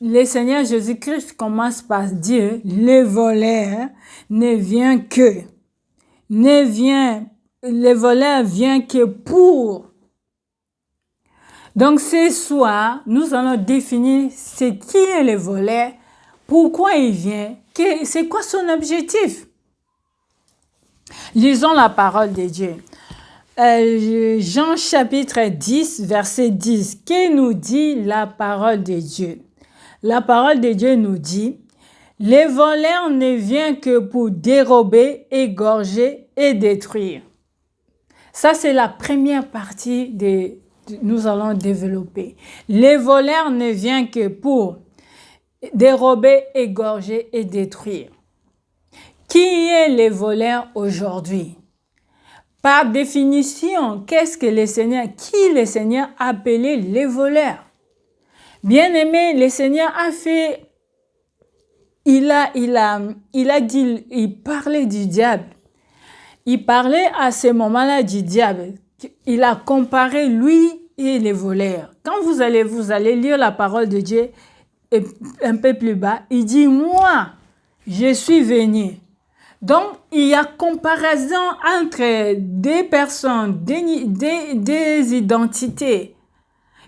le Seigneur Jésus-Christ commence par dire, le voleur ne vient que, le voleur vient que pour. Donc ce soir, nous allons définir ce qui est le voleur, pourquoi il vient, c'est quoi son objectif. Lisons la parole de Dieu. Jean chapitre 10, verset 10. Que nous dit la parole de Dieu? La parole de Dieu nous dit, « Le voleur ne vient que pour dérober, égorger et détruire. » Ça, c'est la première partie que nous allons développer. Le voleur ne vient que pour dérober, égorger et détruire. Qui est le voleur aujourd'hui? Par définition, qu'est-ce que le Seigneur, qui le Seigneur a appelé les voleurs? Bien-aimé, le Seigneur a fait, il parlait du diable. Il parlait à ce moment-là du diable. Il a comparé lui et les voleurs. Quand vous allez lire la parole de Dieu un peu plus bas, il dit, moi, je suis venu. Donc, il y a comparaison entre des personnes, des identités.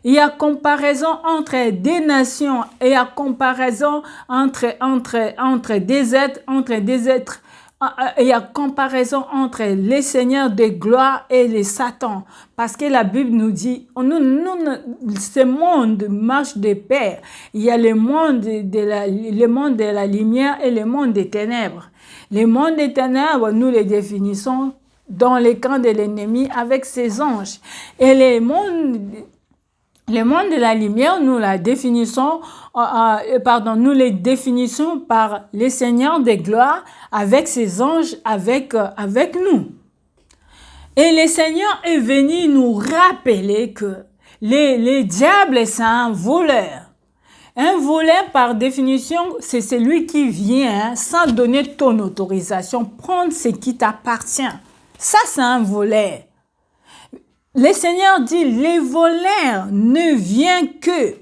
Il y a comparaison entre des nations. Il y a comparaison entre des êtres. Il y a comparaison entre les seigneurs de gloire et les satans. Parce que la Bible nous dit, ce monde marche de pair. Il y a le monde de la lumière et le monde des ténèbres. Le monde des ténèbres, nous les définissons dans les camps de l'ennemi avec ses anges. Et le monde de la lumière, nous les définissons par les seigneurs de gloire avec ses anges, avec nous. Et le Seigneur est venu nous rappeler que le diable, c'est un voleur. Un voleur, par définition, c'est celui qui vient sans donner ton autorisation, prendre ce qui t'appartient. Ça, c'est un voleur. Le Seigneur dit, les voleurs ne viennent que.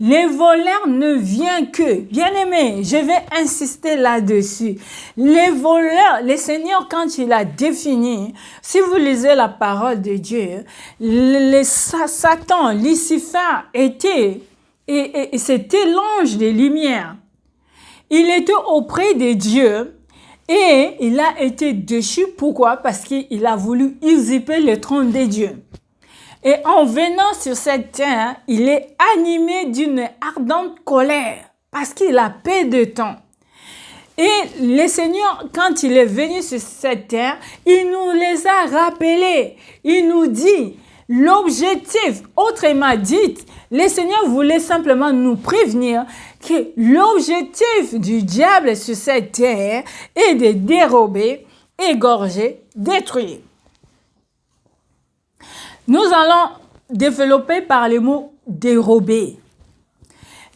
Les voleurs ne viennent que. Bien-aimé, je vais insister là-dessus. Les voleurs, le Seigneur, quand il a défini, si vous lisez la parole de Dieu, Satan, Lucifer était, et c'était l'ange des lumières. Il était auprès de Dieu. Et il a été déchu. Pourquoi? Parce qu'il a voulu usurper le trône de Dieu. Et en venant sur cette terre, il est animé d'une ardente colère parce qu'il a peu de temps. Et le Seigneur, quand il est venu sur cette terre, il nous les a rappelés. Il nous dit l'objectif, autrement dit, le Seigneur voulait simplement nous prévenir que l'objectif du diable sur cette terre est de dérober, égorger, détruire. Nous allons développer par le mot dérober.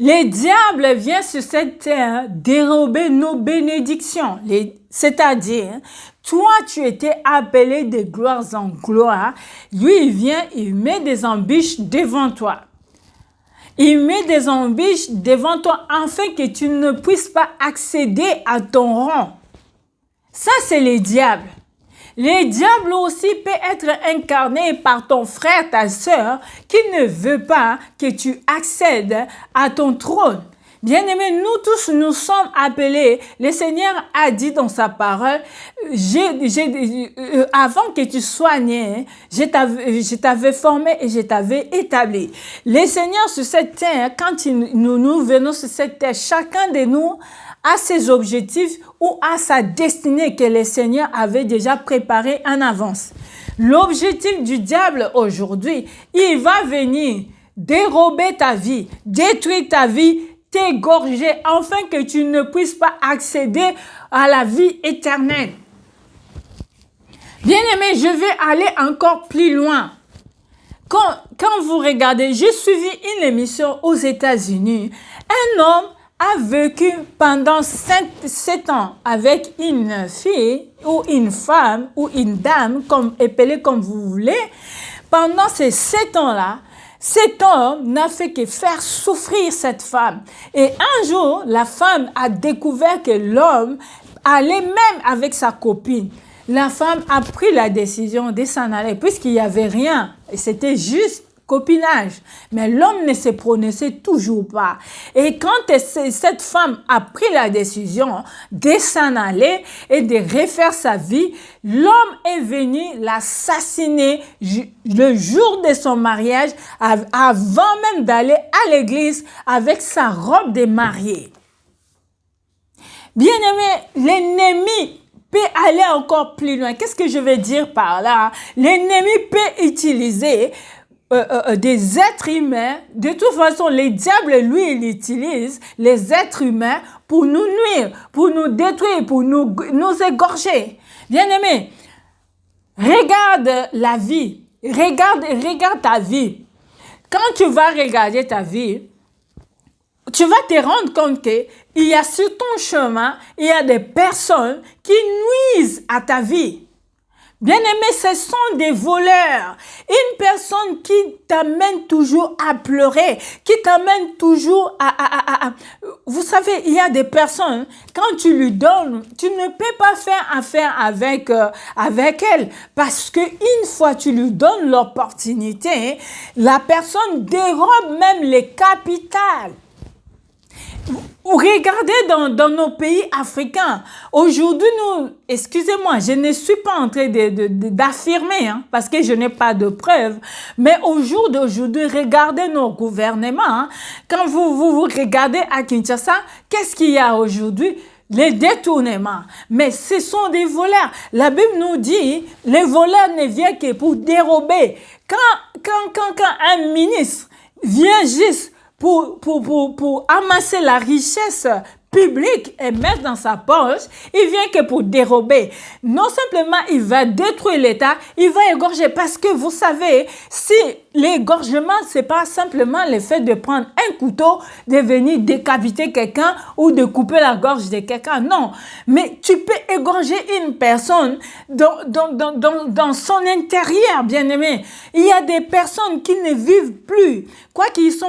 Le diable vient sur cette terre dérober nos bénédictions. C'est-à-dire, toi, tu étais appelé de gloire en gloire. Lui, il vient, il met des embûches devant toi. Il met des embûches devant toi afin que tu ne puisses pas accéder à ton rang. Ça, c'est le diable. Le diable aussi peut être incarné par ton frère, ta sœur, qui ne veut pas que tu accèdes à ton trône. Bien-aimés, nous tous, nous sommes appelés. Le Seigneur a dit dans sa parole, avant que tu sois né, je t'avais formé et je t'avais établi. Le Seigneur sur cette terre, quand nous venons sur cette terre, chacun de nous a ses objectifs ou a sa destinée que le Seigneur avait déjà préparée en avance. L'objectif du diable aujourd'hui, il va venir dérober ta vie, détruire ta vie, t'égorger, afin que tu ne puisses pas accéder à la vie éternelle. Bien-aimé, je vais aller encore plus loin. Quand vous regardez, j'ai suivi une émission aux États-Unis. Un homme a vécu pendant 7 ans avec une fille ou une femme ou une dame, appelez comme vous voulez. Pendant ces 7 ans-là, cet homme n'a fait que faire souffrir cette femme. Et un jour, la femme a découvert que l'homme allait même avec sa copine. La femme a pris la décision de s'en aller, puisqu'il n'y avait rien. Et c'était juste copinage. Mais l'homme ne se prononçait toujours pas. Et quand cette femme a pris la décision de s'en aller et de refaire sa vie, l'homme est venu l'assassiner le jour de son mariage, avant même d'aller à l'église avec sa robe de mariée. Bien-aimé, l'ennemi peut aller encore plus loin. Qu'est-ce que je veux dire par là? L'ennemi peut utiliser des êtres humains. De toute façon, les diables, lui, il utilise les êtres humains pour nous nuire, pour nous détruire, pour nous égorger. Bien-aimé, regarde la vie. Regarde ta vie. Quand tu vas regarder ta vie, tu vas te rendre compte qu'il y a sur ton chemin, il y a des personnes qui nuisent à ta vie. Bien-aimé, ce sont des voleurs. Une personne qui t'amène toujours à pleurer, qui t'amène toujours à... Vous savez, il y a des personnes, quand tu lui donnes, tu ne peux pas faire affaire avec elle. Parce qu'une fois tu lui donnes l'opportunité, la personne dérobe même les capitales. Regardez dans nos pays africains. Aujourd'hui, excusez-moi, je ne suis pas en train d'affirmer, parce que je n'ai pas de preuves. Mais au jour d'aujourd'hui, regardez nos gouvernements. Quand vous regardez à Kinshasa, qu'est-ce qu'il y a aujourd'hui? Les détournements. Mais ce sont des voleurs. La Bible nous dit, les voleurs ne viennent que pour dérober. Quand un ministre vient juste pour amasser la richesse publique et mettre dans sa poche, il vient que pour dérober. Non simplement il va détruire l'État, il va égorger. Parce que vous savez, si l'égorgement, c'est pas simplement le fait de prendre un couteau, de venir décapiter quelqu'un ou de couper la gorge de quelqu'un. Non, mais tu peux égorger une personne dans son intérieur, bien-aimé. Il y a des personnes qui ne vivent plus. Quoi qu'ils sont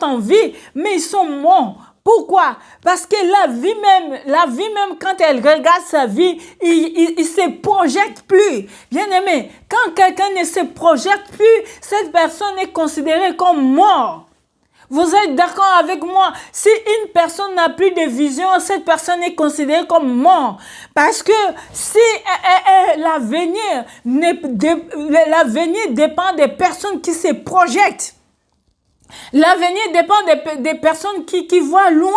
en vie, mais ils sont morts. Pourquoi? Parce que la vie même, quand elle regarde sa vie, il ne se projette plus. Bien aimé, quand quelqu'un ne se projette plus, cette personne est considérée comme morte. Vous êtes d'accord avec moi? Si une personne n'a plus de vision, cette personne est considérée comme morte. Parce que si l'avenir dépend des personnes qui se projettent. L'avenir dépend des personnes qui voient loin.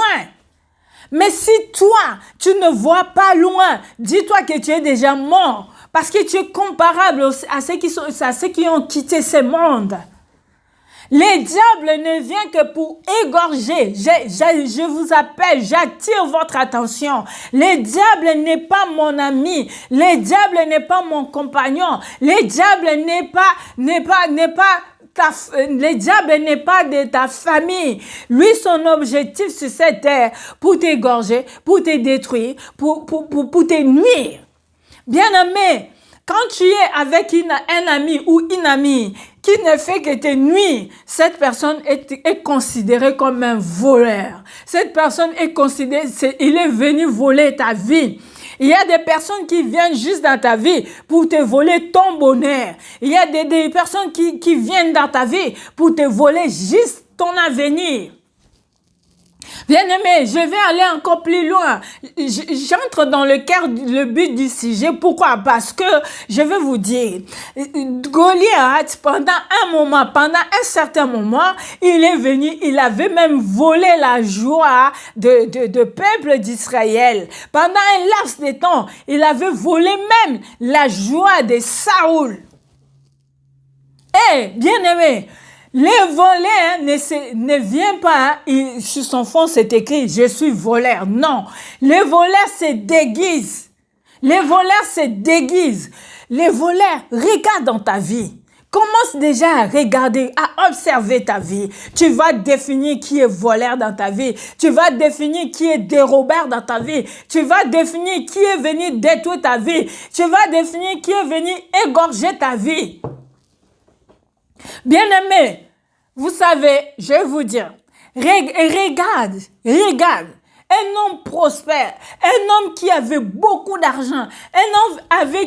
Mais si toi, tu ne vois pas loin, dis-toi que tu es déjà mort. Parce que tu es comparable à ceux qui ont quitté ce monde. Les diables ne viennent que pour égorger. Je vous appelle, j'attire votre attention. Le diable n'est pas mon ami. Le diable n'est pas mon compagnon. Le diable le diable n'est pas de ta famille. Lui, son objectif sur cette terre, pour t'égorger, pour te détruire, pour te nuire. Bien-aimé, quand tu es avec un ami ou une amie qui ne fait que te nuire, cette personne est considérée comme un voleur. Cette personne est considérée, il est venu voler ta vie. Il y a des personnes qui viennent juste dans ta vie pour te voler ton bonheur. Il y a des personnes qui viennent dans ta vie pour te voler juste ton avenir. Bien-aimé, je vais aller encore plus loin. J'entre dans le but du sujet. Pourquoi? Parce que, je vais vous dire, Goliath, pendant un certain moment, il est venu, il avait même volé la joie de peuple d'Israël. Pendant un laps de temps, il avait volé même la joie de Saoul. Bien-aimé, les voleurs ne viennent pas, sur son fond c'est écrit « Je suis voleur ». Non, les voleurs se déguisent. Les voleurs se déguisent. Les voleurs, regarde dans ta vie. Commence déjà à regarder, à observer ta vie. Tu vas définir qui est voleur dans ta vie. Tu vas définir qui est dérobeur dans ta vie. Tu vas définir qui est venu détruire ta vie. Tu vas définir qui est venu égorger ta vie. Bien-aimés, vous savez, je vais vous dire, regarde, regarde. Un homme prospère, un homme qui avait beaucoup d'argent, un homme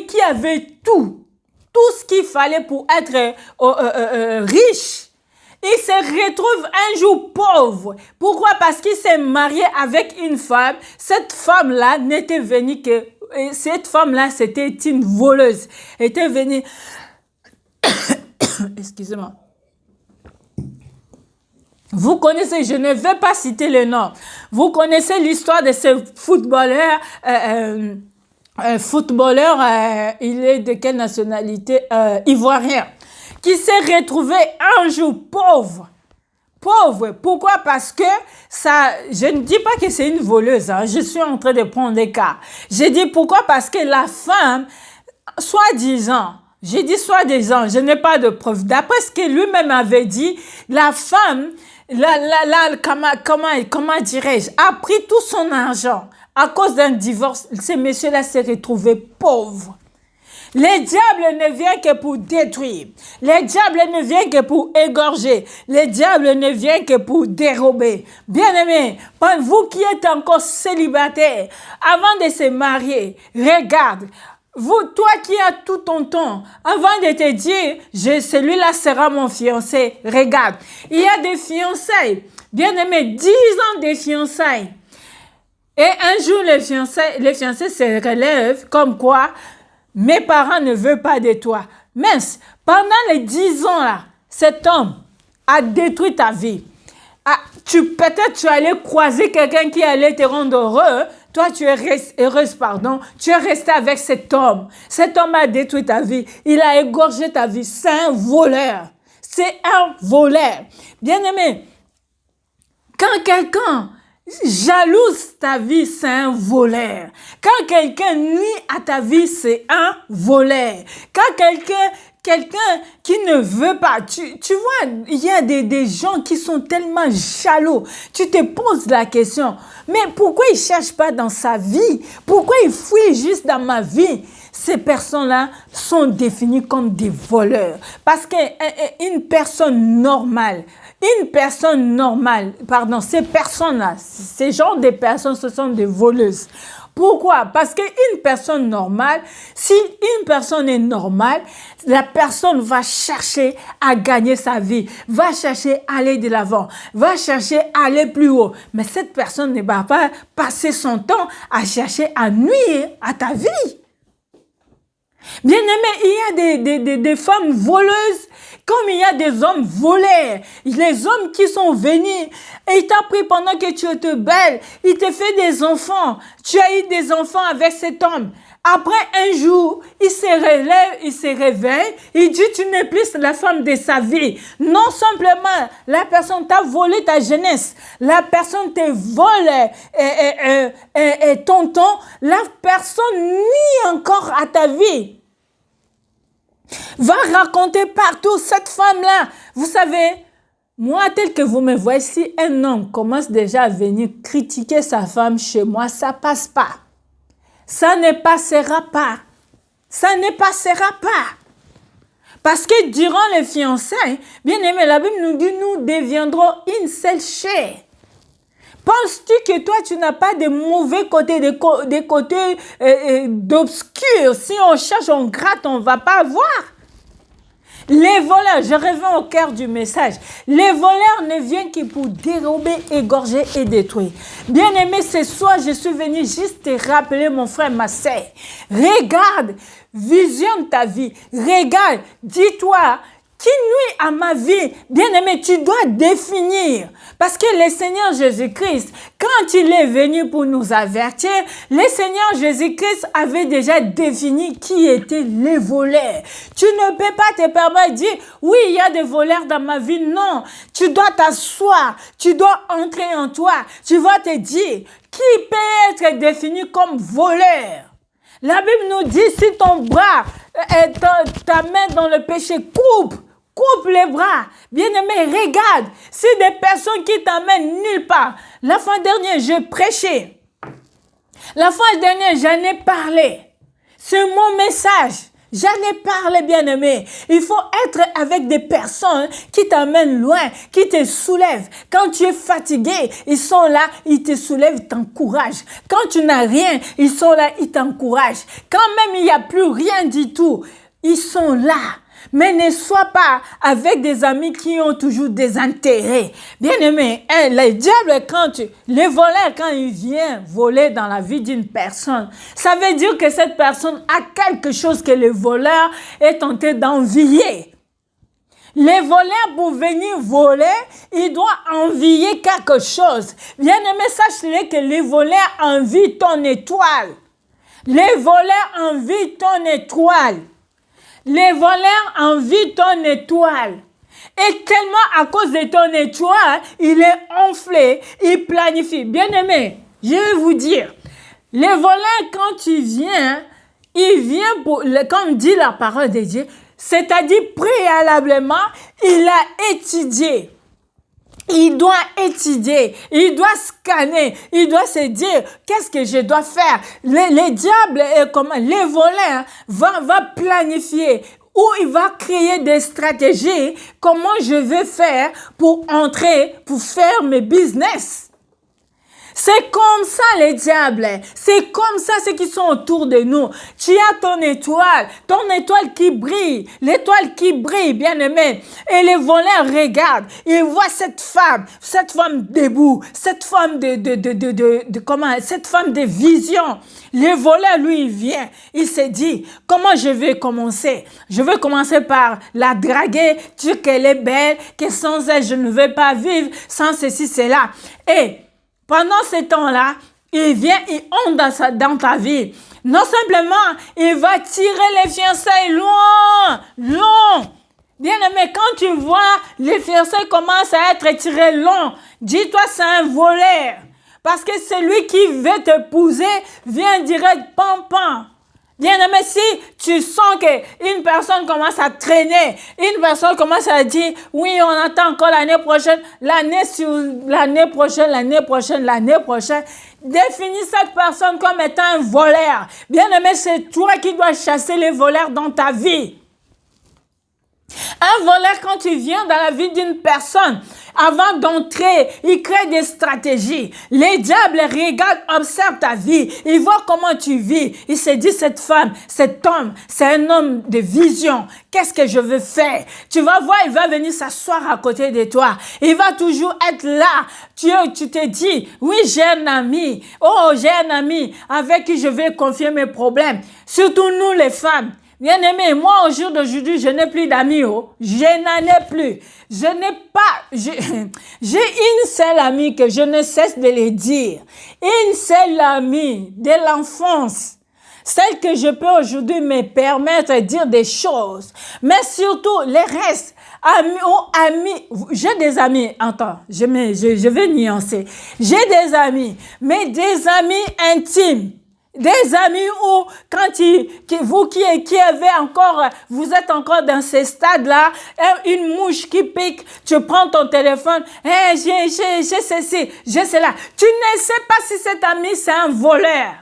qui avait tout ce qu'il fallait pour être riche. Il se retrouve un jour pauvre. Pourquoi? Parce qu'il s'est marié avec une femme. Cette femme-là n'était venue que... Cette femme-là, c'était une voleuse. Elle était venue... Excusez-moi. Vous connaissez, je ne vais pas citer le nom. Vous connaissez l'histoire de ce footballeur. Il est de quelle nationalité? Ivoirien. Qui s'est retrouvé un jour pauvre. Pauvre. Pourquoi? Parce que ça, je ne dis pas que c'est une voleuse. Hein. Je suis en train de prendre des cas. Je dis pourquoi? Parce que la femme, soi-disant, j'ai dit soi-disant, je n'ai pas de preuves. D'après ce que lui-même avait dit, la femme, comment dirais-je, a pris tout son argent. À cause d'un divorce, ce monsieur-là s'est retrouvé pauvre. Les diables ne viennent que pour détruire. Les diables ne viennent que pour égorger. Les diables ne viennent que pour dérober. Bien-aimés, vous qui êtes encore célibataire, avant de se marier, regarde. Toi qui as tout ton temps, avant de te dire, celui-là sera mon fiancé, regarde. Il y a des fiançailles. Bien-aimés, 10 ans de fiançailles. Et un jour, les fiancés se relèvent comme quoi, mes parents ne veulent pas de toi. Mince, pendant les 10 ans là, cet homme a détruit ta vie. Peut-être tu allais croiser quelqu'un qui allait te rendre heureux. Toi, tu es heureuse, pardon. Tu es resté avec cet homme. Cet homme a détruit ta vie. Il a égorgé ta vie. C'est un voleur. C'est un voleur. Bien-aimé, quand quelqu'un jalouse ta vie, c'est un voleur. Quand quelqu'un nuit à ta vie, c'est un voleur. Quand quelqu'un qui ne veut pas, tu vois, il y a des gens qui sont tellement jaloux. Tu te poses la question, mais pourquoi il ne cherche pas dans sa vie? Pourquoi il fouille juste dans ma vie? Ces personnes-là sont définies comme des voleurs. Parce qu'une personne normale, ces personnes-là, ces genres de personnes, ce sont des voleuses. Pourquoi? Parce qu'une personne normale, si une personne est normale, la personne va chercher à gagner sa vie, va chercher à aller de l'avant, va chercher à aller plus haut. Mais cette personne ne va pas passer son temps à chercher à nuire à ta vie. Bien-aimé, il y a des femmes voleuses comme il y a des hommes voleurs. Les hommes qui sont venus et il t'a pris pendant que tu étais belle. Il te fait des enfants. Tu as eu des enfants avec cet homme. Après un jour, il se relève, il se réveille. Il dit, tu n'es plus la femme de sa vie. Non simplement, la personne t'a volé ta jeunesse. La personne te vole ton temps. La personne nuit encore à ta vie. Va raconter partout cette femme-là. Vous savez, moi, tel que vous me voyez, si un homme commence déjà à venir critiquer sa femme chez moi, ça passe pas. Ça ne passera pas. Ça ne passera pas. Parce que durant les fiançailles, bien aimé, la Bible nous dit, nous deviendrons une seule chair. Penses-tu que toi, tu n'as pas de mauvais côtés, des côtés d'obscurs? Si on cherche, on gratte, on ne va pas voir. Les voleurs, je reviens au cœur du message. Les voleurs ne viennent que pour dérober, égorger et détruire. Bien-aimé, ce soir, je suis venu juste te rappeler, mon frère, ma sœur. Regarde, visionne ta vie. Regarde, dis-toi, qui nuit à ma vie? Bien-aimé, tu dois définir. Parce que le Seigneur Jésus-Christ, quand il est venu pour nous avertir, le Seigneur Jésus-Christ avait déjà défini qui étaient les voleurs. Tu ne peux pas te permettre de dire, oui, il y a des voleurs dans ma vie. Non, tu dois t'asseoir, tu dois entrer en toi. Tu vas te dire, qui peut être défini comme voleur? La Bible nous dit, si ton bras, ta main dans le péché, coupe les bras. Bien-aimé, regarde. Si des personnes qui t'amènent nulle part. La fois dernière, j'ai prêché. La fois dernière, j'en ai parlé. C'est mon message. J'en ai parlé, bien-aimé. Il faut être avec des personnes qui t'amènent loin, qui te soulèvent. Quand tu es fatigué, ils sont là, ils te soulèvent, ils t'encouragent. Quand tu n'as rien, ils sont là, ils t'encouragent. Quand même il n'y a plus rien du tout, ils sont là. Mais ne sois pas avec des amis qui ont toujours des intérêts. Bien-aimé, les diables, les voleurs, quand ils viennent voler dans la vie d'une personne, ça veut dire que cette personne a quelque chose que le voleur est tenté d'envier. Les voleurs, pour venir voler, ils doivent envier quelque chose. Bien-aimé, sache-le que les voleurs envient ton étoile. Les voleurs envient ton étoile. Les voleurs envient ton étoile. Et tellement à cause de ton étoile, il est enflé, il planifie. Bien-aimé, je vais vous dire, les voleurs, quand il vient comme dit la parole de Dieu, c'est-à-dire préalablement, il a étudié. Il doit étudier, il doit scanner, il doit se dire qu'est-ce que je dois faire. Les diables, les voleurs va planifier ou il va créer des stratégies. Comment je vais faire pour entrer, pour faire mes business. C'est comme ça les diables, c'est comme ça ceux qui sont autour de nous. Tu as ton étoile qui brille, l'étoile qui brille, bien-aimé. Et les voleurs regardent, ils voient cette femme debout, cette femme cette femme de vision. Le voleur, lui, il vient, il se dit, comment je vais commencer? Je vais commencer par la draguer, dire qu'elle est belle, que sans elle, je ne vais pas vivre, sans ceci, cela. Et pendant ce temps-là, il vient, il entre dans ta vie. Non simplement, il va tirer les fiançailles loin. Bien-aimé, quand tu vois les fiançailles commencent à être tirées long, dis-toi c'est un voleur. Parce que celui qui veut t'épouser vient direct pam. Bien-aimé, si tu sens qu'une personne commence à traîner, une personne commence à dire, oui, on attend encore l'année prochaine, l'année prochaine, définis cette personne comme étant un voleur. Bien-aimé, c'est toi qui dois chasser les voleurs dans ta vie. Un voleur, quand tu viens dans la vie d'une personne, avant d'entrer, il crée des stratégies. Les diables regardent, observent ta vie. Ils voient comment tu vis. Il se dit, cette femme, cet homme, c'est un homme de vision. Qu'est-ce que je veux faire? Tu vas voir, il va venir s'asseoir à côté de toi. Il va toujours être là. Tu te dis, oui, j'ai un ami. Oh, j'ai un ami avec qui je vais confier mes problèmes. Surtout nous, les femmes. Bien-aimé, moi, au jour d'aujourd'hui, je n'ai plus d'amis. Je n'en ai plus. J'ai une seule amie que je ne cesse de le dire. Une seule amie de l'enfance. Celle que je peux aujourd'hui me permettre de dire des choses. Mais surtout, les restes. Amis, j'ai des amis, attends, je vais nuancer. J'ai des amis, mais des amis intimes. Des amis où, vous qui avez encore, vous êtes encore dans ces stades-là, une mouche qui pique, tu prends ton téléphone, j'ai ceci, j'ai cela. Tu ne sais pas si cet ami c'est un voleur.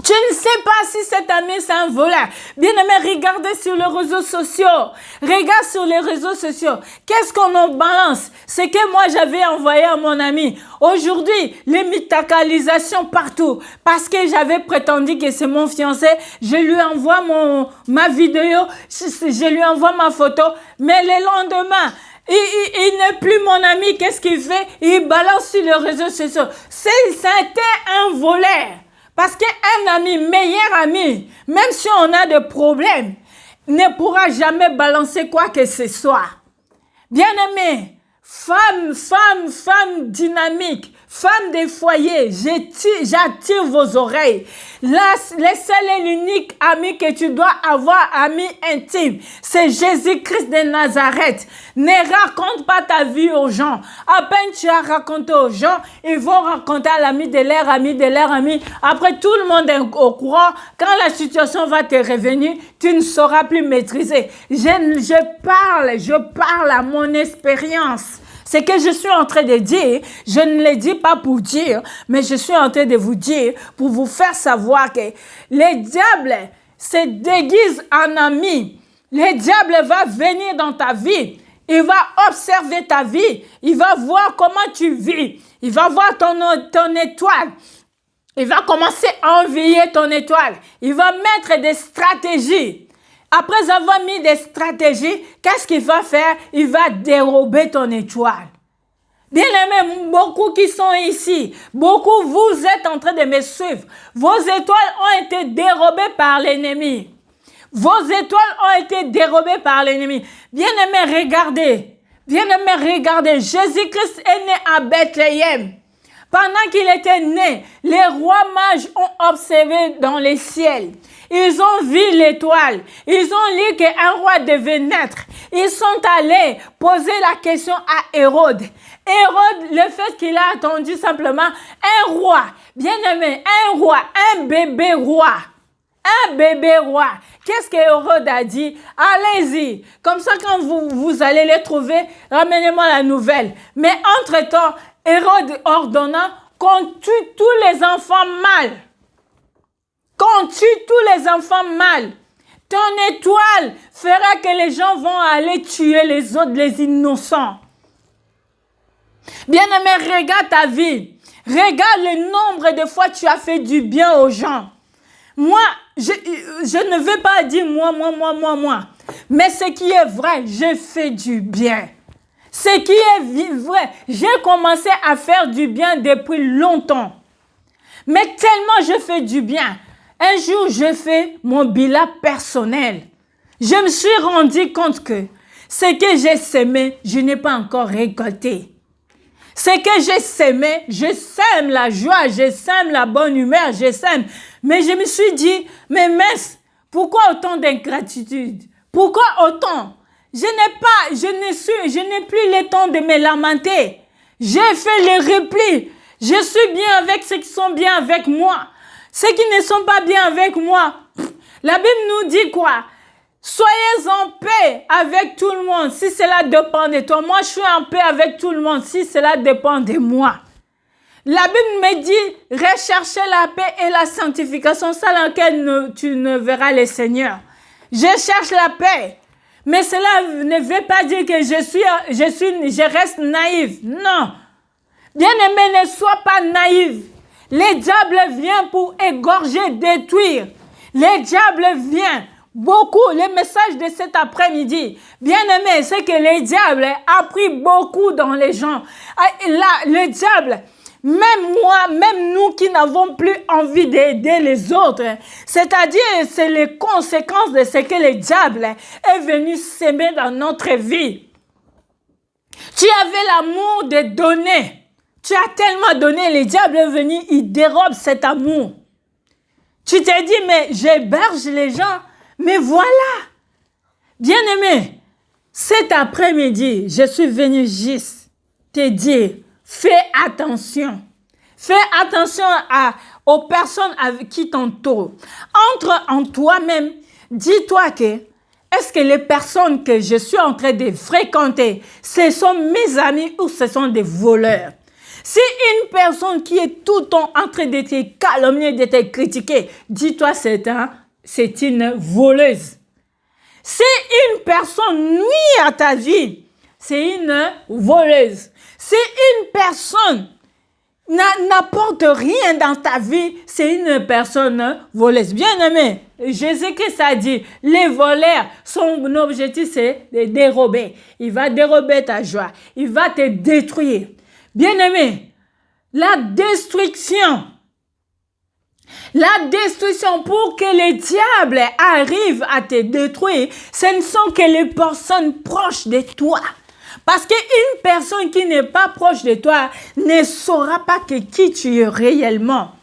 Tu ne sais pas si cet ami c'est un voleur. Bien-aimé, regardez sur les réseaux sociaux. Regarde sur les réseaux sociaux. Qu'est-ce qu'on en balance? C'est que moi j'avais envoyé à mon ami. Aujourd'hui, les mythacalisations partout. Parce que j'avais prétendu que c'est mon fiancé. Je lui envoie ma vidéo. Je lui envoie ma photo. Mais le lendemain, il n'est plus mon ami. Qu'est-ce qu'il fait? Il balance sur les réseaux sociaux. C'était un voleur. Parce qu'un ami, meilleur ami, même si on a des problèmes, ne pourra jamais balancer quoi que ce soit. Bien-aimé, femme dynamique, femme des foyers, j'attire vos oreilles. Le seul et l'unique ami que tu dois avoir, ami intime, c'est Jésus-Christ de Nazareth. Ne raconte pas ta vie aux gens. À peine tu as raconté aux gens, ils vont raconter à l'ami de leur ami. Après, tout le monde est au courant. Quand la situation va te revenir, tu ne sauras plus maîtriser. Je parle à mon expérience. Ce que je suis en train de dire, je ne le dis pas pour dire, mais je suis en train de vous dire, pour vous faire savoir que les diables, se déguise en ami. Le diable va venir dans ta vie. Il va observer ta vie. Il va voir comment tu vis. Il va voir ton étoile. Il va commencer à envier ton étoile. Il va mettre des stratégies. Après avoir mis des stratégies, qu'est-ce qu'il va faire? Il va dérober ton étoile. Bien-aimés, beaucoup qui sont ici, beaucoup vous êtes en train de me suivre. Vos étoiles ont été dérobées par l'ennemi. Vos étoiles ont été dérobées par l'ennemi. Bien-aimés, regardez. Bien-aimés, regardez. Jésus-Christ est né à Bethléem. Pendant qu'il était né, les rois mages ont observé dans les ciels. Ils ont vu l'étoile. Ils ont lu qu'un roi devait naître. Ils sont allés poser la question à Hérode. Hérode, le fait qu'il a attendu simplement un roi, bien aimé, un roi, un bébé roi. Un bébé roi. Qu'est-ce que Hérode a dit? Allez-y. Comme ça, quand vous allez les trouver, ramenez-moi la nouvelle. Mais entre-temps, Hérode ordonna qu'on tue tous les enfants mâles. Qu'on tue tous les enfants mâles. Ton étoile fera que les gens vont aller tuer les autres, les innocents. Bien-aimé, regarde ta vie. Regarde le nombre de fois tu as fait du bien aux gens. Moi, je ne veux pas dire moi. Mais ce qui est vrai, je fais du bien. Ce qui est vrai, j'ai commencé à faire du bien depuis longtemps. Mais tellement je fais du bien. Un jour, je fais mon bilan personnel. Je me suis rendu compte que ce que j'ai semé, je n'ai pas encore récolté. Ce que j'ai semé, je sème la joie, je sème la bonne humeur, je sème. Mais je me suis dit, mais mince, pourquoi autant d'ingratitude? Pourquoi autant? Je n'ai plus le temps de me lamenter. J'ai fait le repli. Je suis bien avec ceux qui sont bien avec moi. Ceux qui ne sont pas bien avec moi. La Bible nous dit quoi? Soyez en paix avec tout le monde si cela dépend de toi. Moi, je suis en paix avec tout le monde si cela dépend de moi. La Bible me dit, recherchez la paix et la sanctification, sans laquelle tu ne verras le Seigneur. Je cherche la paix. Mais cela ne veut pas dire que je reste naïf. Non. Bien-aimé, ne sois pas naïf. Le diable vient pour égorger, détruire. Le diable vient. Beaucoup, le message de cet après-midi, bien-aimé, c'est que le diable a pris beaucoup dans les gens. Là, le diable, même moi, même nous qui n'avons plus envie d'aider les autres, c'est-à-dire c'est les conséquences de ce que le diable est venu s'aimer dans notre vie. Tu avais l'amour de donner. Tu as tellement donné, le diable est venu, il dérobe cet amour. Tu t'es dit, mais j'héberge les gens. Mais voilà, bien-aimé, cet après-midi, je suis venu juste te dire, fais attention. Fais attention aux personnes qui t'entourent. Entre en toi-même, dis-toi que, est-ce que les personnes que je suis en train de fréquenter, ce sont mes amis ou ce sont des voleurs? Si une personne qui est tout le temps en train de te calomnier, de te critiquer, dis-toi c'est une voleuse. Si une personne nuit à ta vie, c'est une voleuse. Si une personne n'apporte rien dans ta vie, c'est une personne voleuse. Bien aimé, Jésus-Christ a dit, les voleurs, son objectif c'est de dérober. Il va dérober ta joie. Il va te détruire. Bien aimé, la destruction pour que le diable arrive à te détruire, ce ne sont que les personnes proches de toi. Parce qu'une personne qui n'est pas proche de toi ne saura pas qui tu es réellement.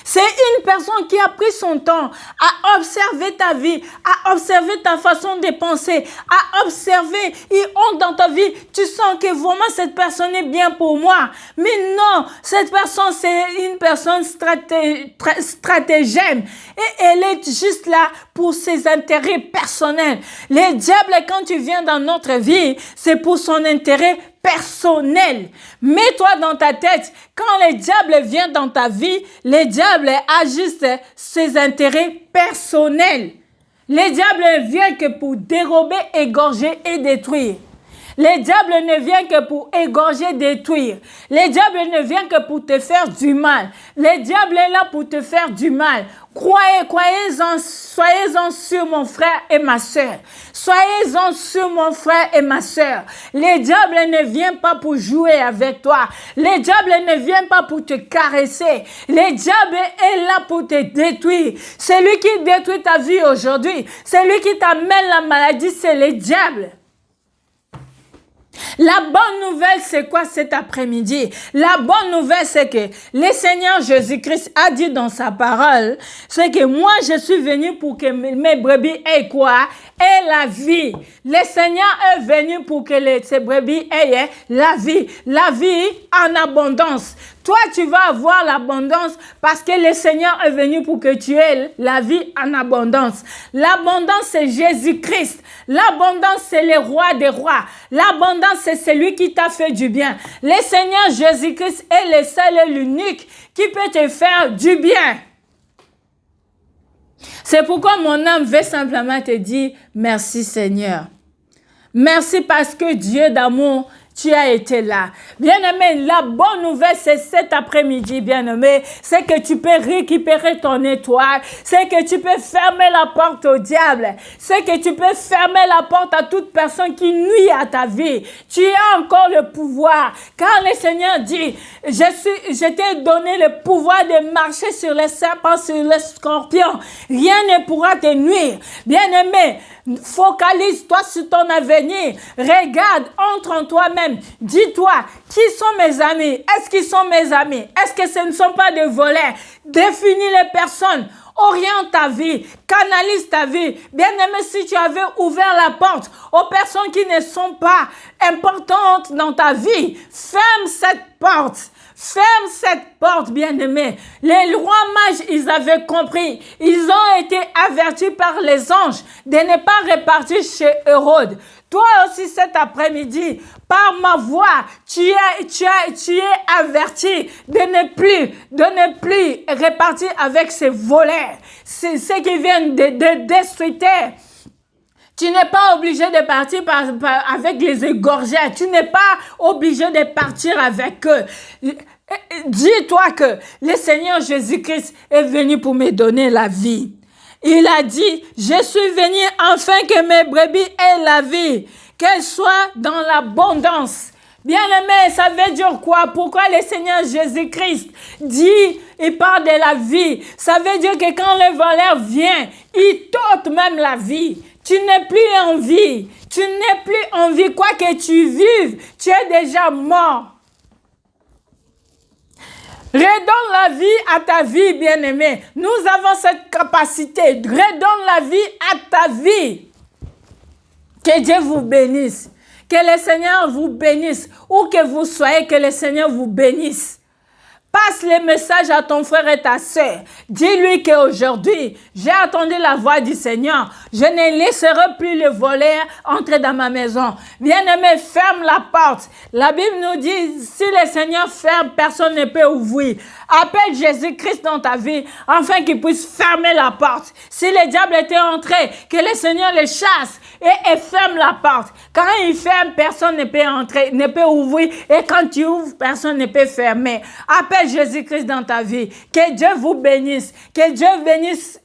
C'est une personne qui a pris son temps à observer ta vie, à observer ta façon de penser, à observer et dans ta vie, tu sens que vraiment cette personne est bien pour moi. Mais non, cette personne, c'est une personne stratégème et elle est juste là pour ses intérêts personnels. Le diable, quand tu viens dans notre vie, c'est pour son intérêt personnel. Mets-toi dans ta tête, quand le diable vient dans ta vie, le diable a juste ses intérêts personnels. Le diable ne vient que pour dérober, égorger et détruire. Le diable ne vient que pour égorger, détruire. Le diable ne vient que pour te faire du mal. Le diable est là pour te faire du mal. Croyez-en, soyez-en sur mon frère et ma sœur. Soyez-en sur mon frère et ma sœur. Le diable ne vient pas pour jouer avec toi. Le diable ne vient pas pour te caresser. Le diable est là pour te détruire. C'est lui qui détruit ta vie aujourd'hui. C'est lui qui t'amène la maladie, c'est le diable. La bonne nouvelle, c'est quoi cet après-midi? La bonne nouvelle, c'est que le Seigneur Jésus-Christ a dit dans sa parole, c'est que moi, je suis venu pour que mes brebis aient quoi? Aient la vie. Le Seigneur est venu pour que ces brebis aient la vie en abondance. Toi, tu vas avoir l'abondance parce que le Seigneur est venu pour que tu aies la vie en abondance. L'abondance, c'est Jésus-Christ. L'abondance, c'est le roi des rois. L'abondance, c'est celui qui t'a fait du bien. Le Seigneur Jésus-Christ est le seul et l'unique qui peut te faire du bien. C'est pourquoi mon âme veut simplement te dire merci Seigneur. Merci parce que Dieu d'amour, tu as été là. Bien-aimé, la bonne nouvelle, c'est cet après-midi, bien-aimé, c'est que tu peux récupérer ton étoile, c'est que tu peux fermer la porte au diable, c'est que tu peux fermer la porte à toute personne qui nuit à ta vie. Tu as encore le pouvoir, car le Seigneur dit, je t'ai donné le pouvoir de marcher sur les serpents, sur les scorpions. Rien ne pourra te nuire. Bien-aimé, focalise-toi sur ton avenir. Regarde, entre en toi-même. Dis-toi, qui sont mes amis? Est-ce qu'ils sont mes amis? Est-ce que ce ne sont pas des voleurs? Définis les personnes. Oriente ta vie, canalise ta vie. Bien-aimé, si tu avais ouvert la porte aux personnes qui ne sont pas importantes dans ta vie, ferme cette porte. Ferme cette porte, bien-aimé. Les rois mages, ils avaient compris. Ils ont été avertis par les anges de ne pas repartir chez Hérode. Toi aussi cet après-midi, par ma voix, tu es averti de ne plus repartir avec ces voleurs, ceux qui viennent de destructeurs. Tu n'es pas obligé de partir avec les égorgés. Tu n'es pas obligé de partir avec eux. Dis-toi que le Seigneur Jésus-Christ est venu pour me donner la vie. Il a dit, je suis venu afin que mes brebis aient la vie, qu'elles soient dans l'abondance. Bien-aimé, ça veut dire quoi? Pourquoi le Seigneur Jésus-Christ dit, il parle de la vie? Ça veut dire que quand le voleur vient, il t'ôte même la vie. Tu n'es plus en vie. Tu n'es plus en vie. Quoi que tu vives, tu es déjà mort. Redonne la vie à ta vie, bien-aimé. Nous avons cette capacité. Redonne la vie à ta vie. Que Dieu vous bénisse. Que le Seigneur vous bénisse. Où que vous soyez, que le Seigneur vous bénisse. Passe les messages à ton frère et ta sœur. Dis-lui qu'aujourd'hui, j'ai entendu la voix du Seigneur. Je ne laisserai plus le voleur entrer dans ma maison. Bien-aimé, ferme la porte. La Bible nous dit, si le Seigneur ferme, personne ne peut ouvrir. Appelle Jésus-Christ dans ta vie, afin qu'il puisse fermer la porte. Si le diable était entré, que le Seigneur le chasse et ferme la porte. Quand il ferme, personne ne peut entrer, ne peut ouvrir. Et quand tu ouvres, personne ne peut fermer. Appelle Jésus-Christ dans ta vie. Que Dieu vous bénisse. Que Dieu bénisse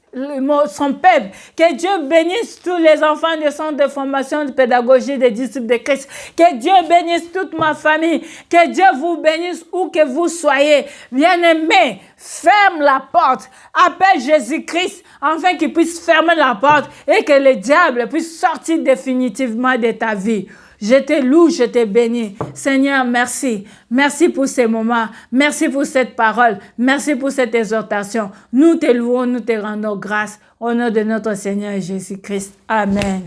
son peuple. Que Dieu bénisse tous les enfants du centre de formation de pédagogie des disciples de Christ. Que Dieu bénisse toute ma famille. Que Dieu vous bénisse où que vous soyez. Bien-aimés, ferme la porte. Appelle Jésus-Christ afin qu'il puisse fermer la porte et que le diable puisse sortir définitivement de ta vie. Je te loue, je te bénis. Seigneur, merci. Merci pour ces moments. Merci pour cette parole. Merci pour cette exhortation. Nous te louons, nous te rendons grâce. Au nom de notre Seigneur Jésus-Christ. Amen.